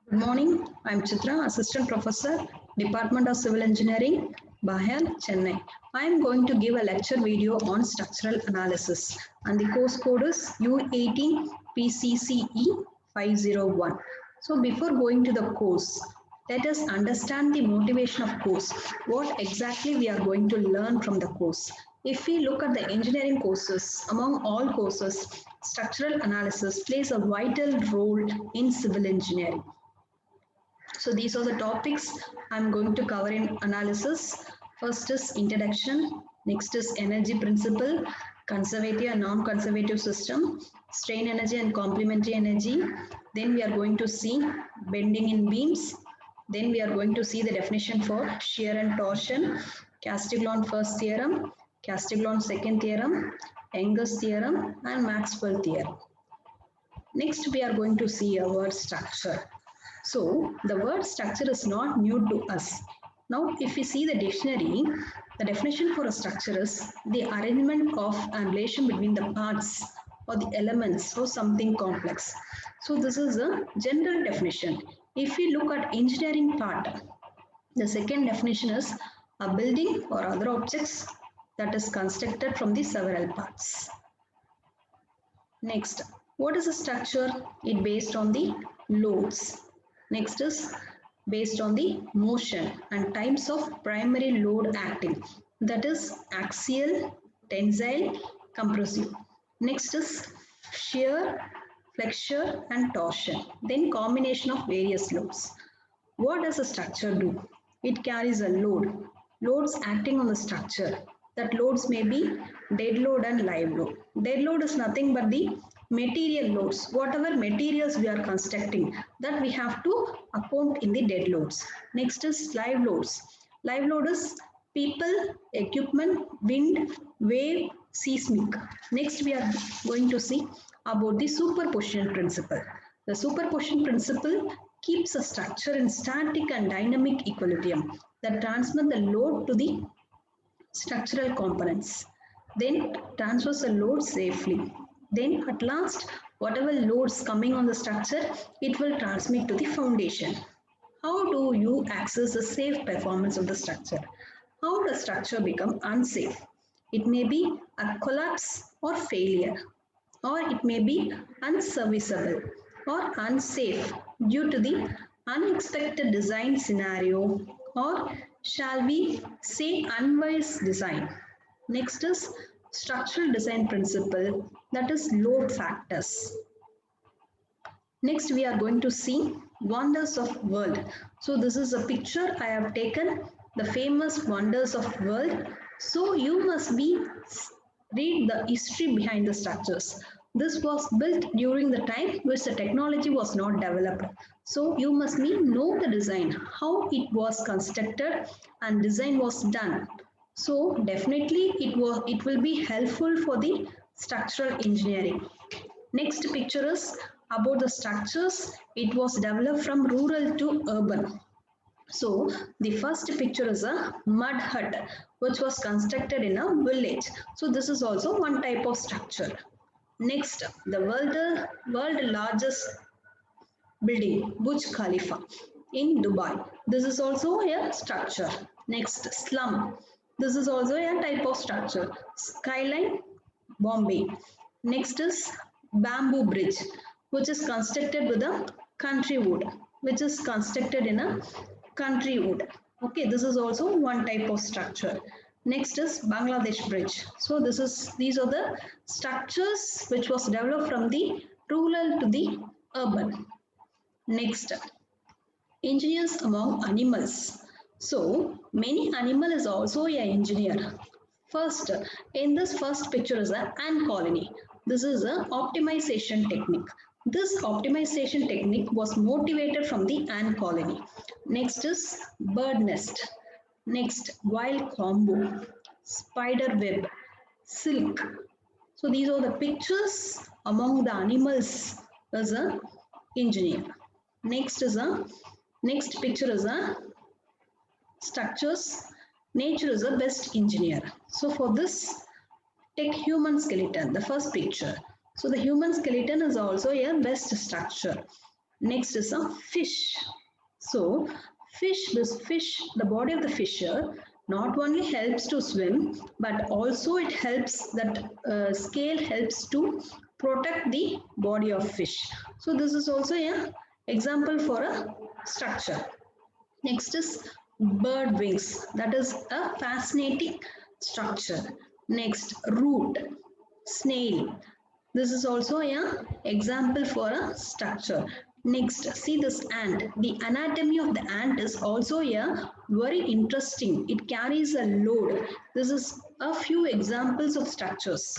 Good morning. I'm Chitra, Assistant Professor, Department of Civil Engineering, Bahar, Chennai. I'm going to give a lecture video on structural analysis, and the course code is U18 PCCE 501. So before going to the course, let us understand the motivation of course. What exactly we are going to learn from the course. If we look at the engineering courses, among all courses, structural analysis plays a vital role in civil engineering. So these are the topics I'm going to cover in analysis. First is introduction, next is energy principle, conservative and non-conservative system, strain energy and complementary energy. Then we are going to see bending in beams. Then we are going to see the definition for shear and torsion, Castiglione first theorem, Castiglione second theorem, Young's theorem and Maxwell theorem. Next we are going to see a word structure. So the word structure is not new to us. Now if we see the dictionary, the definition for a structure is the arrangement of and relation between the parts or the elements or something complex. So this is a general definition. If we look at engineering part, the second definition is a building or other objects that is constructed from the several parts. Next, what is a structure? It based on the loads. Next is based on the motion and types of primary load acting, that is axial, tensile, compressive. Next is shear, flexure and torsion. Then combination of various loads. What does a structure do? It carries a load. Loads acting on the structure. That loads may be dead load and live load. Dead load is nothing but the material loads. Whatever materials we are constructing, that we have to account in the dead loads. Next is live loads. Live load is people, equipment, wind, wave, seismic. Next we are going to see about the superposition principle. The superposition principle keeps a structure in static and dynamic equilibrium that transmit the load to the structural components, then transfers the load safely. Then at last, whatever loads coming on the structure, it will transmit to the foundation. How do you access the safe performance of the structure? How does structure become unsafe? It may be a collapse or failure, or it may be unserviceable or unsafe due to the unexpected design scenario, or shall we say unwise design. Next is structural design principle, that is load factors. Next we are going to see wonders of world. So this is a picture I have taken, the famous wonders of world. So you must read the history behind the structures. This was built during the time which the technology was not developed. So you must know the design, how it was constructed and design was done. So definitely it will be helpful for the structural engineering. Next picture is about the structures. It was developed from rural to urban. So the first picture is a mud hut which was constructed in a village. So this is also one type of structure. Next, the world largest building, Burj Khalifa in Dubai. This is also a structure. Next, slum. This is also a type of structure. Skyline, Bombay. Next is bamboo bridge, which is constructed with a country wood, which is constructed in a country wood. Okay, this is also one type of structure. Next is Bangladesh bridge. So these are the structures which was developed from the rural to the urban. Next, engineers among animals. So many animal is also an engineer. First, in this first picture is an ant colony. This is an optimization technique. This optimization technique was motivated from the ant colony. Next is bird nest. Next, wild combo, spider web, silk. So these are the pictures among the animals as an engineer. Next picture is a structures. Nature is a best engineer. So for this, take human skeleton, the first picture. So the human skeleton is also a best structure. Next is a fish. So this fish, the body of the fisher not only helps to swim, but also it helps that scale helps to protect the body of fish. So this is also a example for a structure. Next is bird wings. That is a fascinating structure. Next, root, snail. This is also an example for a structure. Next, see this ant. The anatomy of the ant is also a very interesting. It carries a load. This is a few examples of structures.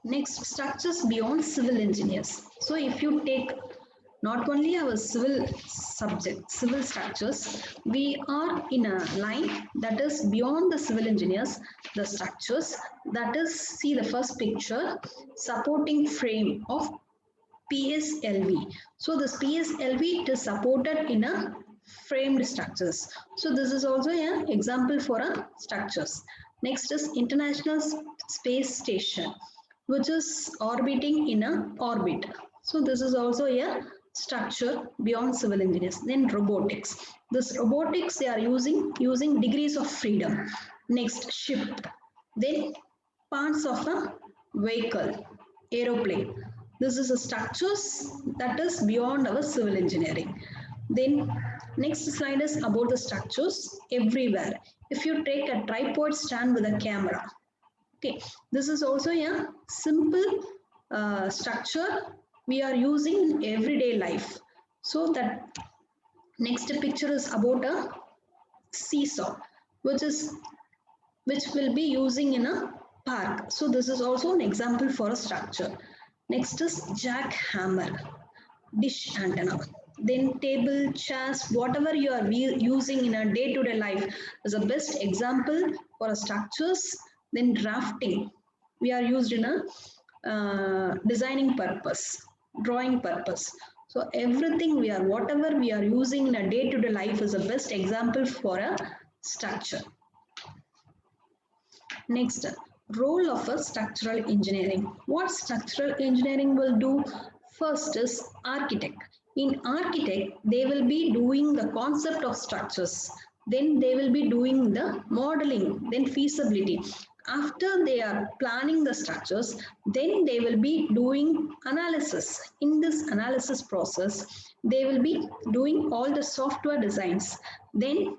Next, structures beyond civil engineers. So if you take not only our civil subject, civil structures, we are in a line that is beyond the civil engineers, the structures, that is, see the first picture, supporting frame of PSLV. So this PSLV, it is supported in a framed structures. So this is also an example for a structures. Next is International Space Station, which is orbiting in a orbit. So this is also a structure beyond civil engineers. Then robotics. This robotics they are using degrees of freedom. Next, ship. Then parts of a vehicle, aeroplane. This is a structures that is beyond our civil engineering. Then next slide is about the structures everywhere. If you take a tripod stand with a camera, okay, this is also a simple structure we are using in everyday life. So that next picture is about a seesaw, which will be using in a park. So this is also an example for a structure. Next is jackhammer, dish antenna. Then table, chairs, whatever you are using in a day-to-day life is a best example for a structures. Then drafting, we are used in a designing purpose, drawing purpose. So everything whatever we are using in a day-to-day life is a best example for a structure. Next, role of a structural engineering. What structural engineering will do? First is architect. In architect, they will be doing the concept of structures. Then they will be doing the modeling, then feasibility. After they are planning the structures, then they will be doing analysis. In this analysis process, they will be doing all the software designs. Then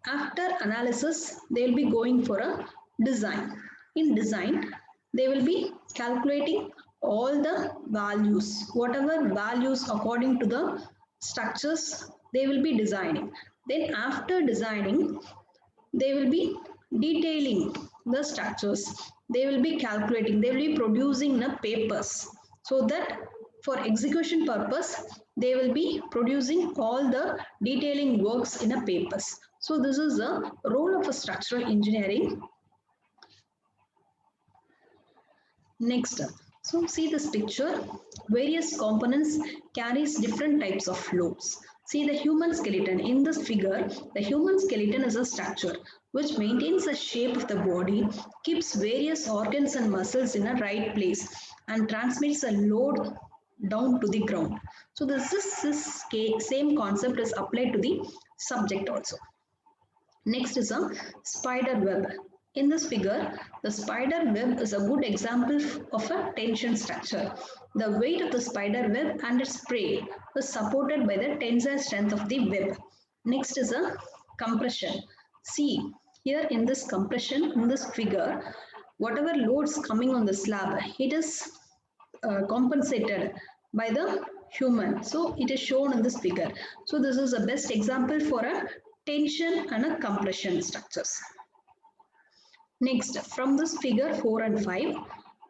after analysis, they will be going for a design. In design, they will be calculating all the values, whatever values according to the structures they will be designing. Then after designing, they will be detailing the structures. They will be calculating, they will be producing the papers so that for execution purpose, they will be producing all the detailing works in a papers. So this is the role of a structural engineering. Next, so see this picture, various components carries different types of loads. See the human skeleton. In this figure, the human skeleton is a structure which maintains the shape of the body, keeps various organs and muscles in a right place, and transmits a load down to the ground. So this same concept is applied to the subject also. Next is a spider web. In this figure, the spider web is a good example of a tension structure. The weight of the spider web and its prey is supported by the tensile strength of the web. Next is a compression. See, here in this compression, in this figure, whatever loads coming on the slab, it is compensated by the human. So it is shown in this figure. So this is the best example for a tension and a compression structures. Next, from this figure 4 and 5,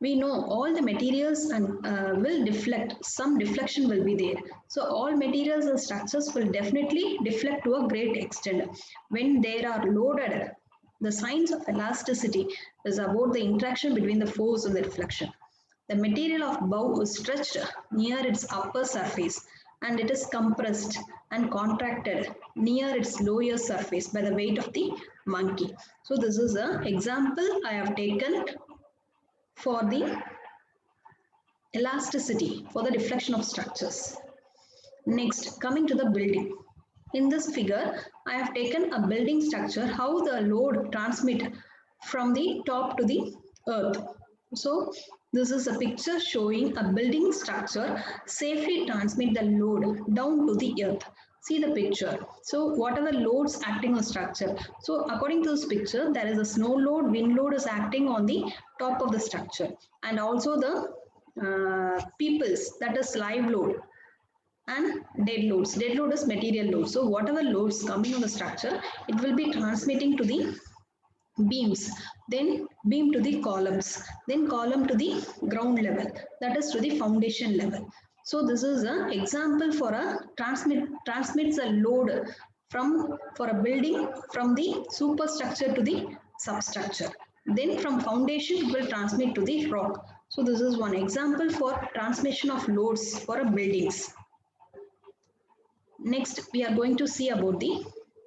we know all the materials and will deflect. Some deflection will be there. So all materials and structures will definitely deflect to a great extent. When they are loaded, the signs of elasticity is about the interaction between the force and the deflection. The material of bow is stretched near its upper surface and it is compressed and contracted near its lower surface by the weight of the monkey. So this is an example I have taken for the elasticity for the deflection of structures. Next, coming to the building. In this figure, I have taken a building structure, how the load transmit from the top to the earth. So this is a picture showing a building structure safely transmit the load down to the earth. See the picture. So whatever loads acting on structure. So according to this picture, there is a snow load, wind load is acting on the top of the structure, and also the peoples, that is live load, and dead loads. Dead load is material load. So whatever loads coming on the structure, it will be transmitting to the beams, then beam to the columns, then column to the ground level, that is to the foundation level. So this is an example for a transmits a load for a building from the superstructure to the substructure. Then from foundation it will transmit to the rock. So this is one example for transmission of loads for a buildings. Next, we are going to see about the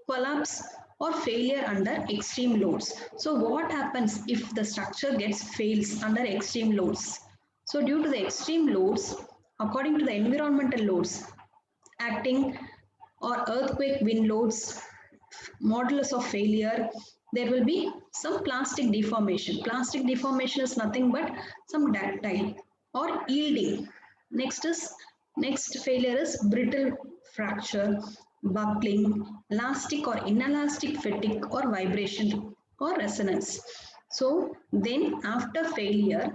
collapse or failure under extreme loads. So what happens if the structure fails under extreme loads? So due to the extreme loads, according to the environmental loads acting, or earthquake, wind loads, modulus of failure, there will be some plastic deformation. Plastic deformation is nothing but some ductile or yielding. Next failure is brittle fracture, buckling, elastic or inelastic fatigue, or vibration or resonance. So then after failure,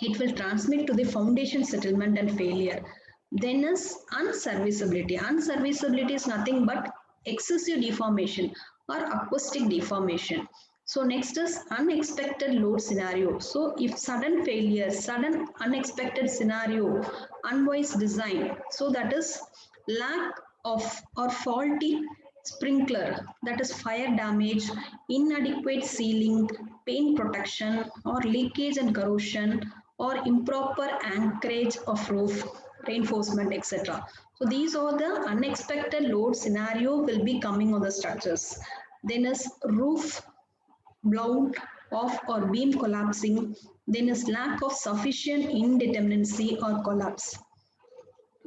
it will transmit to the foundation settlement and failure. Then is unserviceability. Unserviceability is nothing but excessive deformation or acoustic deformation. So next is unexpected load scenario. So if sudden failure, sudden unexpected scenario, unwise design, so that is lack of or faulty sprinkler, that is fire damage, inadequate sealing, paint protection, or leakage and corrosion, or improper anchorage of roof, reinforcement, etc. So these are the unexpected load scenario will be coming on the structures. Then is roof blown off or beam collapsing. Then is lack of sufficient indeterminacy or collapse.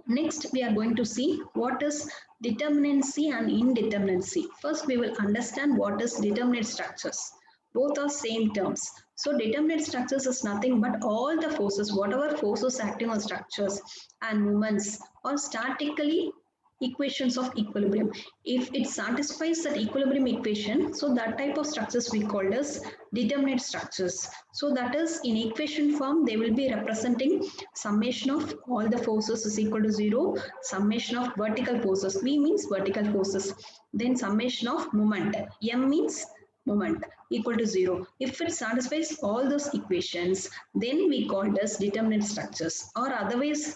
Next, we are going to see what is determinacy and indeterminacy. First, we will understand what is determinate structures. Both are same terms. So determinate structures is nothing but all the forces, whatever forces acting on structures and moments, are statically equations of equilibrium. If it satisfies that equilibrium equation, so that type of structures we call as determinate structures. So that is in equation form, they will be representing summation of all the forces is equal to 0, summation of vertical forces, V means vertical forces, then summation of moment, M means moment, equal to 0. If it satisfies all those equations, then we call it as determinate structures, or otherwise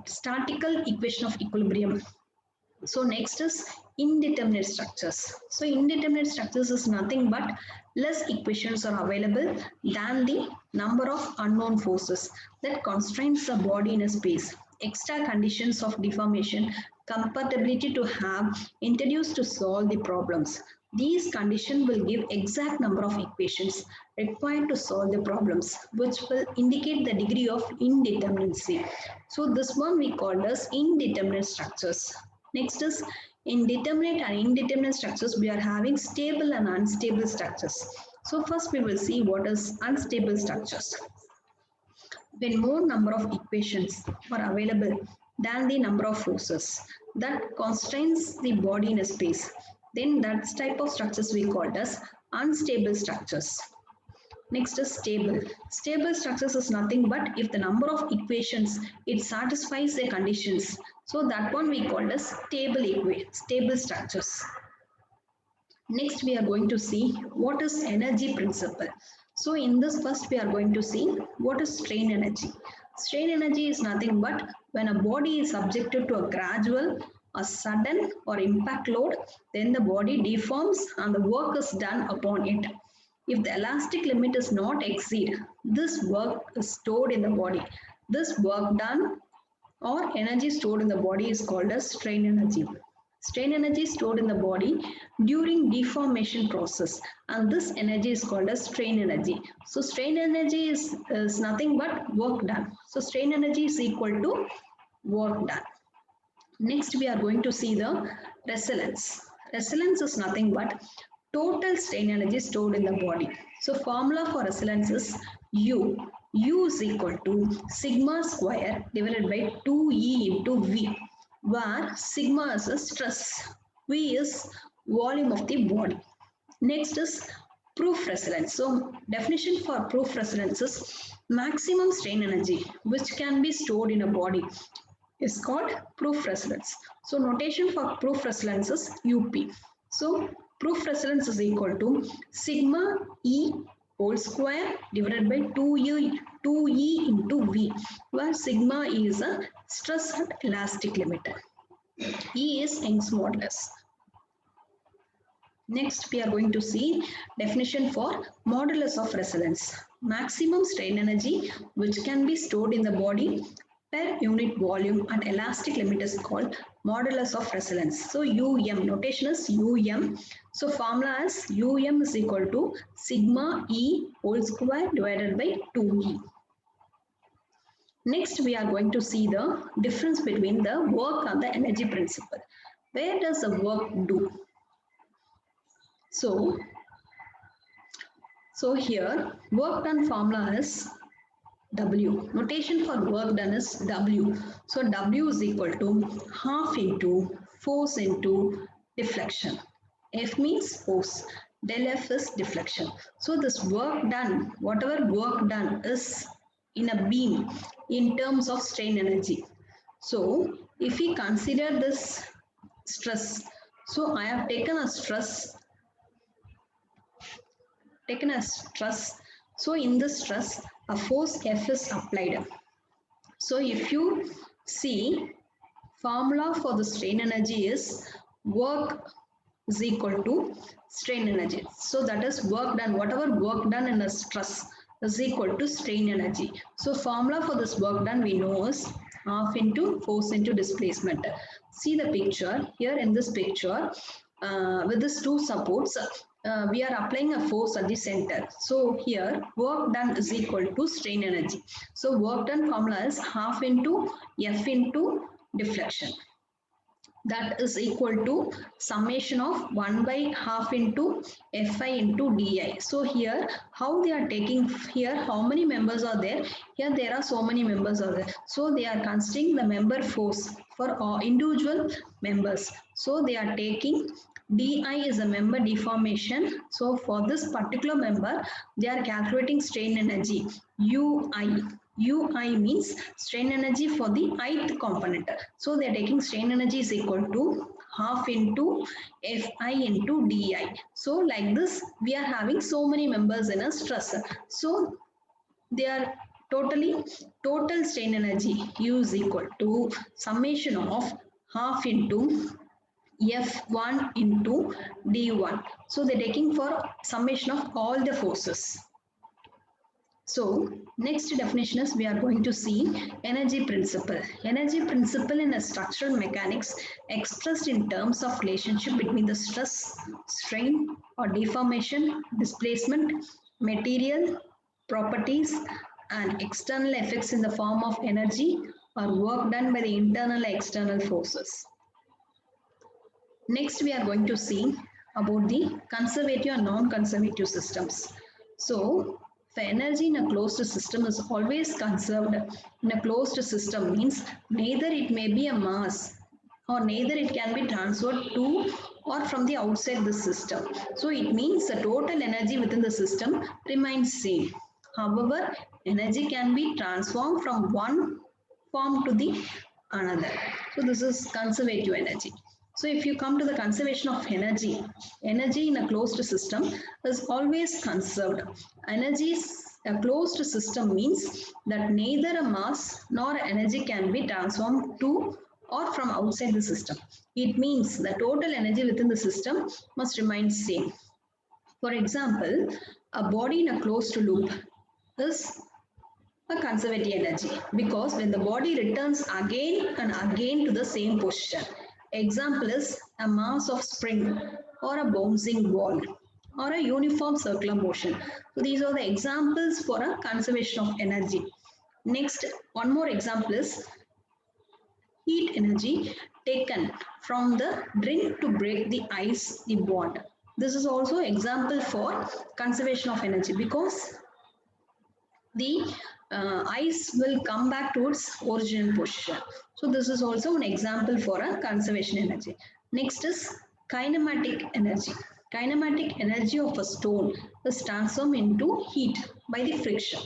statical equation of equilibrium. So next is indeterminate structures. So indeterminate structures is nothing but less equations are available than the number of unknown forces that constrains the body in a space. Extra conditions of deformation, compatibility to have introduced to solve the problems. These conditions will give exact number of equations required to solve the problems, which will indicate the degree of indeterminacy. So this one we call as indeterminate structures. Next is in determinate and indeterminate structures, we are having stable and unstable structures. So first we will see what is unstable structures. When more number of equations are available than the number of forces that constrains the body in a space, then that type of structures we call as unstable structures. Next is stable. Stable structures is nothing but if the number of equations, it satisfies the conditions. So that one we call as stable structures. Next we are going to see what is energy principle. So in this first we are going to see what is strain energy. Strain energy is nothing but when a body is subjected to a gradual, a sudden or impact load, then the body deforms and the work is done upon it. If the elastic limit is not exceed, this work is stored in the body. This work done or energy stored in the body is called as strain energy. Strain energy is stored in the body during deformation process, and this energy is called as strain energy. So strain energy is nothing but work done. So strain energy is equal to work done. Next we are going to see the resonance. Resonance is nothing but total strain energy stored in the body. So formula for resonance is U. U is equal to sigma square divided by 2E into V, where sigma is a stress, V is volume of the body. Next is proof resonance. So definition for proof resonance is maximum strain energy which can be stored in a body is called proof resonance. So notation for proof resonance is UP. So proof resonance is equal to sigma E whole square divided by 2E into V, where sigma is a stress and elastic limit. E is Young's modulus. Next, we are going to see definition for modulus of resonance. Maximum strain energy which can be stored in the body per unit volume and elastic limit is called modulus of resonance. So UM, notation is UM. So formula is UM is equal to sigma E whole square divided by 2E. Next, we are going to see the difference between the work and the energy principle. Where does the work do? So here work done formula is W. Notation for work done is W. So W is equal to half into force into deflection. F means force. Del F is deflection. So this work done, whatever work done is in a beam in terms of strain energy. So if we consider this stress, so I have taken a stress. So in this stress, a force F is applied. So if you see, formula for the strain energy is work is equal to strain energy. So that is work done, whatever work done in a stress is equal to strain energy. So formula for this work done we know is half into force into displacement. See the picture, here in this picture, with these two supports, we are applying a force at the center. So here work done is equal to strain energy. So work done formula is half into F into deflection. That is equal to summation of 1 by half into Fi into Di. So here how they are taking, here how many members are there? Here there are so many members are there. So they are considering the member force for all individual members. So they are taking Di is a member deformation. So for this particular member, they are calculating strain energy Ui. Ui means strain energy for the ith component. So they are taking strain energy is equal to half into Fi into Di. So like this, we are having so many members in a stress. So they are total strain energy U is equal to summation of half into F1 into D1. So they're taking for summation of all the forces. So next definition is we are going to see energy principle. Energy principle in a structural mechanics expressed in terms of relationship between the stress, strain or deformation, displacement, material, properties and external effects in the form of energy or work done by the internal and external forces. Next, we are going to see about the conservative and non-conservative systems. So, the energy in a closed system is always conserved. In a closed system means neither it may be a mass or neither it can be transferred to or from the outside the system. So, it means the total energy within the system remains same. However, energy can be transformed from one form to the another. So, this is conservative energy. So if you come to the conservation of energy, energy in a closed system is always conserved. Energy a closed system means that neither a mass nor energy can be transformed to or from outside the system. It means the total energy within the system must remain same. For example, a body in a closed loop is a conservative energy because when the body returns again and again to the same position. Example is a mass of spring or a bouncing ball or a uniform circular motion. So these are the examples for a conservation of energy. Next, one more example is heat energy taken from the drink to break the ice, the bond. This is also example for conservation of energy because the ice will come back to its original position. So this is also an example for a conservation energy. Next is kinematic energy. Kinematic energy of a stone is transformed into heat by the friction.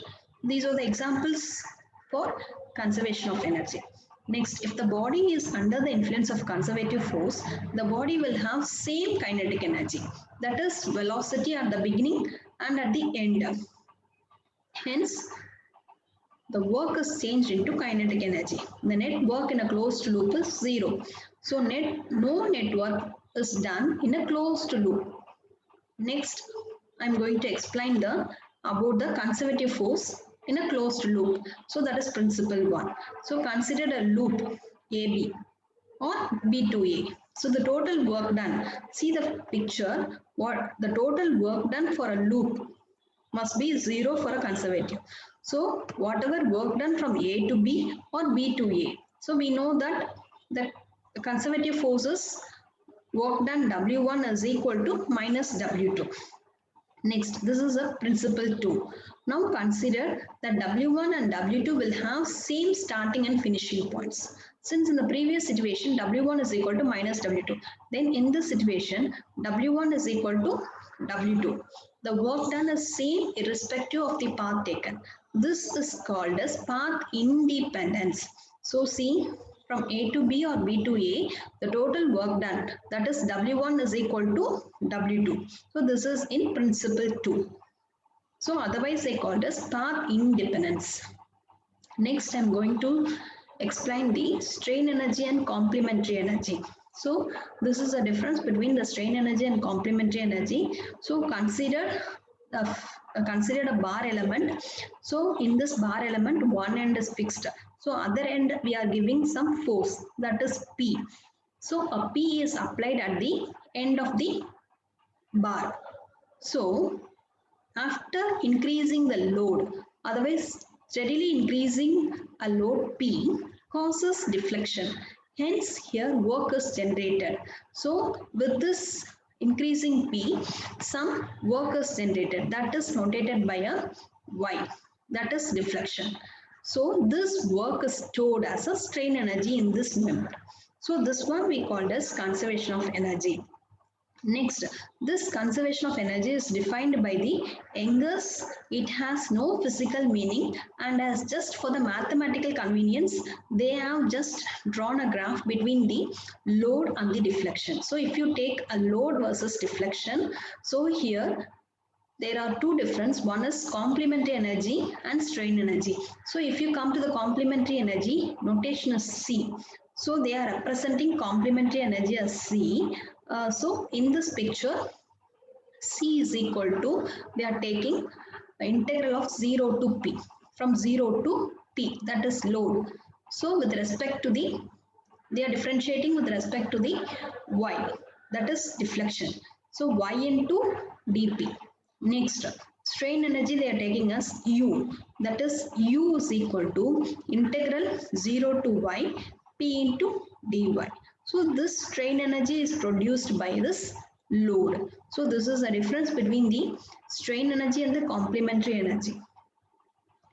These are the examples for conservation of energy. Next, if the body is under the influence of conservative force, the body will have same kinetic energy. That is velocity at the beginning and at the end. Hence, the work is changed into kinetic energy. The net work in a closed loop is zero. So no net work is done in a closed loop. Next, I'm going to explain about the conservative force in a closed loop. So that is principle 1. So consider a loop AB or B2A. So the total work done. See the picture. What the total work done for a loop must be 0 for a conservative. So whatever work done from A to B or B to A. So we know that the conservative forces work done W1 is equal to minus W2. Next, this is a principle 2. Now consider that W1 and W2 will have same starting and finishing points. Since in the previous situation, W1 is equal to minus W2. Then in this situation, W1 is equal to W2. The work done is same irrespective of the path taken. This is called as path independence. So see, from A to B or B to A, the total work done, that is W1 is equal to W2. So this is in principle 2. So otherwise they called as path independence. Next, I'm going to explain the strain energy and complementary energy. So this is a difference between the strain energy and complementary energy. So consider a bar element. So in this bar element, one end is fixed. So other end we are giving some force, that is P. So a P is applied at the end of the bar. So after increasing the load, otherwise steadily increasing a load P causes deflection. Hence here work is generated. So with this increasing P, some work is generated, that is notated by a Y, that is deflection. So this work is stored as a strain energy in this member. So this one we called as conservation of energy. Next, this conservation of energy is defined by the Young's. It has no physical meaning, and as just for the mathematical convenience, they have just drawn a graph between the load and the deflection. So if you take a load versus deflection, so here there are two differences. One is complementary energy and strain energy. So if you come to the complementary energy, notation is C. So they are representing complementary energy as C. So in this picture, C is equal to, they are taking the integral of 0 to P, from 0 to P, that is load. So with respect to the, they are differentiating with respect to the Y, that is deflection. So Y into dP. Next, strain energy they are taking as U, that is U is equal to integral 0 to Y P into dy. So this strain energy is produced by this load. So this is the difference between the strain energy and the complementary energy.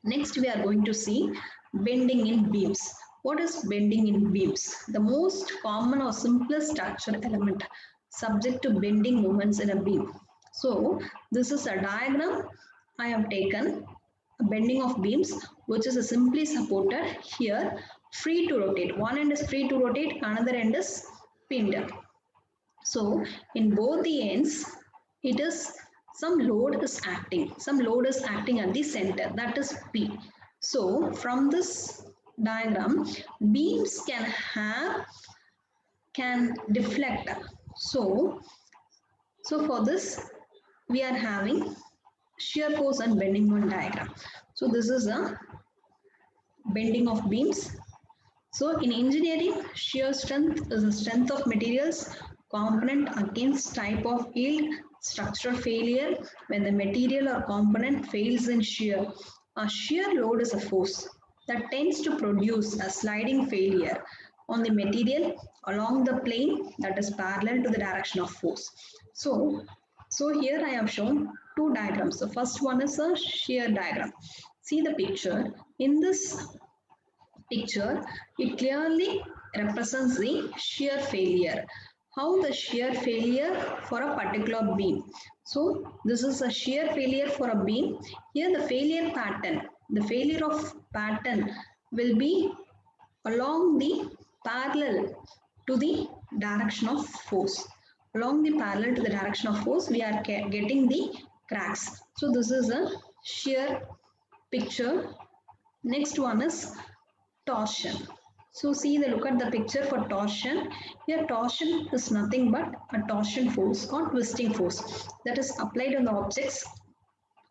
Next we are going to see bending in beams. What is bending in beams? The most common or simplest structure element subject to bending moments in a beam. So this is a diagram I have taken, a bending of beams, which is a simply supported here, free to rotate. One end is free to rotate, another end is pinned. So in both the ends, it is some load is acting. Some load is acting at the center, that is P. So from this diagram, beams can deflect. So for this, we are having shear force and bending moment diagram. So this is a bending of beams. So in engineering, shear strength is the strength of materials component against type of yield structural failure when the material or component fails in shear. A shear load is a force that tends to produce a sliding failure on the material along the plane that is parallel to the direction of force. So here I have shown two diagrams. The first one is a shear diagram. See the picture. In this picture, it clearly represents the shear failure. How the shear failure for a particular beam. So this is a shear failure for a beam. Here the failure of pattern will be along the parallel to the direction of force. Along the parallel to the direction of force, we are getting the cracks. So this is a shear picture. Next one is torsion. So look at the picture for torsion. Here torsion is nothing but a torsion force or twisting force that is applied on the objects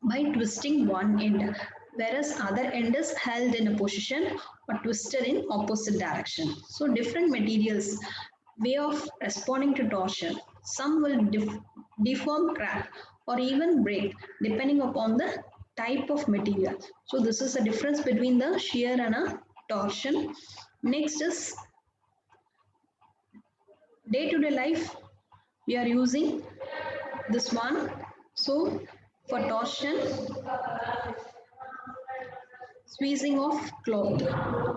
by twisting one end, whereas other end is held in a position or twisted in opposite direction. So different materials way of responding to torsion. Some will deform, crack or even break depending upon the type of material. So this is the difference between the shear and a torsion. Next is day-to-day life. We are using this one. So for torsion, squeezing of cloth.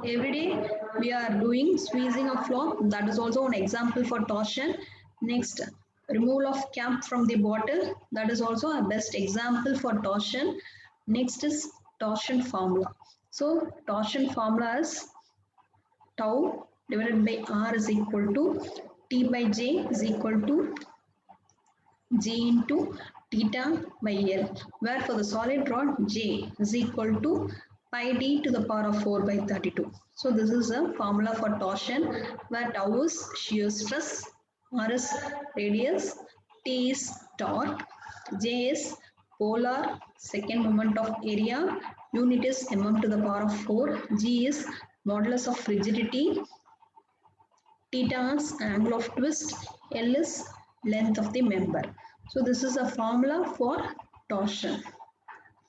Every day we are doing squeezing of cloth. That is also an example for torsion. Next, removal of cap from the bottle. That is also a best example for torsion. Next is torsion formula. So torsion formula is tau divided by R is equal to T by J is equal to G into theta by L, where for the solid rod J is equal to pi d to the power of 4 by 32. So this is a formula for torsion where tau is shear stress, R is radius, T is torque, J is polar second moment of area, unit is mm to the power of 4, G is modulus of rigidity, theta is angle of twist, L is length of the member. So this is a formula for torsion.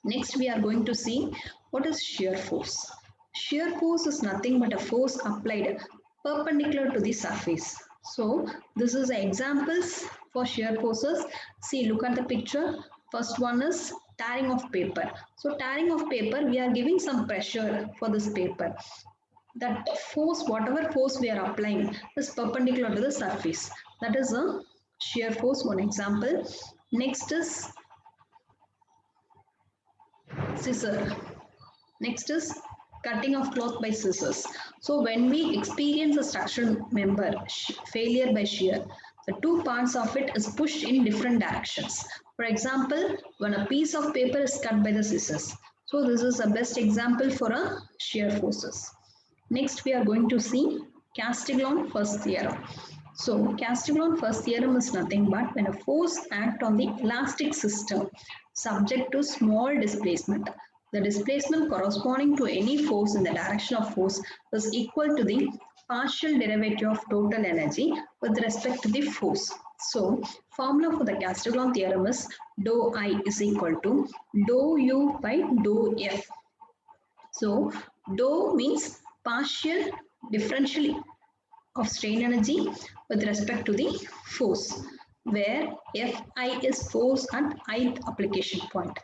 Next we are going to see what is shear force. Shear force is nothing but a force applied perpendicular to the surface. So this is the examples for shear forces. See, look at the picture. First one is tearing of paper. So tearing of paper, we are giving some pressure for this paper. That force, whatever force we are applying is perpendicular to the surface. That is a shear force, one example. Next is scissor. Next is cutting of cloth by scissors. So when we experience a structural member failure by shear, the two parts of it is pushed in different directions. For example, when a piece of paper is cut by the scissors. So this is the best example for a shear forces. Next we are going to see Castiglione-First theorem. So Castiglione-First theorem is nothing but when a force acts on the elastic system subject to small displacement. The displacement corresponding to any force in the direction of force is equal to the partial derivative of total energy with respect to the force. So formula for the Castiglione theorem is dou I is equal to dou U by dou F. So dou means partial differential of strain energy with respect to the force, where Fi is force at ith application point.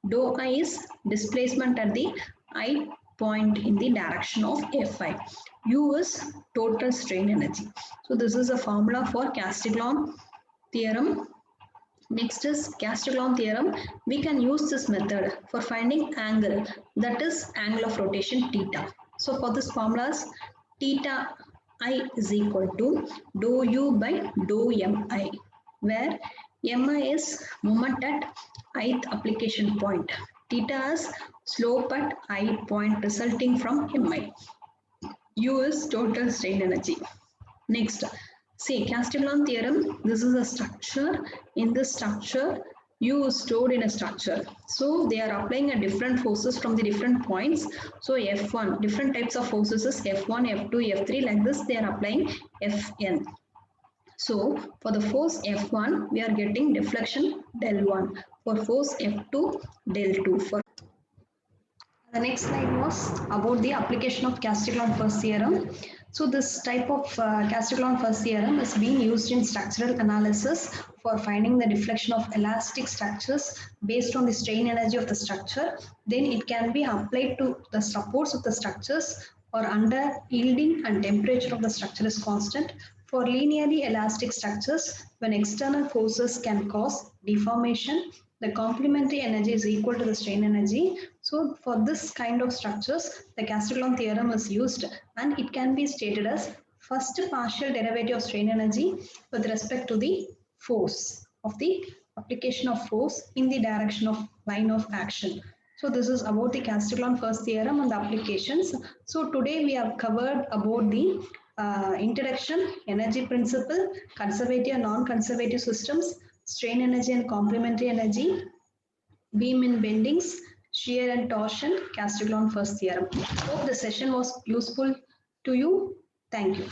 Dou I is displacement at the ith point in the direction of Fi. U is total strain energy. So this is a formula for Castiglione theorem. Next is Castiglione theorem. We can use this method for finding angle, that is angle of rotation theta. So for this formulas, theta I is equal to dou U by dou Mi, where Mi is moment at ith application point. Theta is slope at I point resulting from Mi. U is total strain energy. Next, see Castiglione theorem. This is a structure. In this structure, U is stored in a structure. So they are applying a different forces from the different points. So F1, different types of forces is F1, F2, F3. Like this, they are applying Fn. So for the force F1, we are getting deflection del 1. For force F2, del 2. For the next slide was about the application of Castiglione-First theorem. So this type of Castiglione-First theorem is being used in structural analysis for finding the deflection of elastic structures based on the strain energy of the structure. Then it can be applied to the supports of the structures or under yielding and temperature of the structure is constant. For linearly elastic structures, when external forces can cause deformation, the complementary energy is equal to the strain energy. So for this kind of structures, the Castiglione theorem is used, and it can be stated as first partial derivative of strain energy with respect to the force of the application of force in the direction of line of action. So this is about the Castiglione-First theorem and the applications. So today we have covered about the introduction, energy principle, conservative and non-conservative systems, strain energy and complementary energy, beam in bendings, shear and torsion, Castiglione-First theorem. Hope the session was useful to you. Thank you.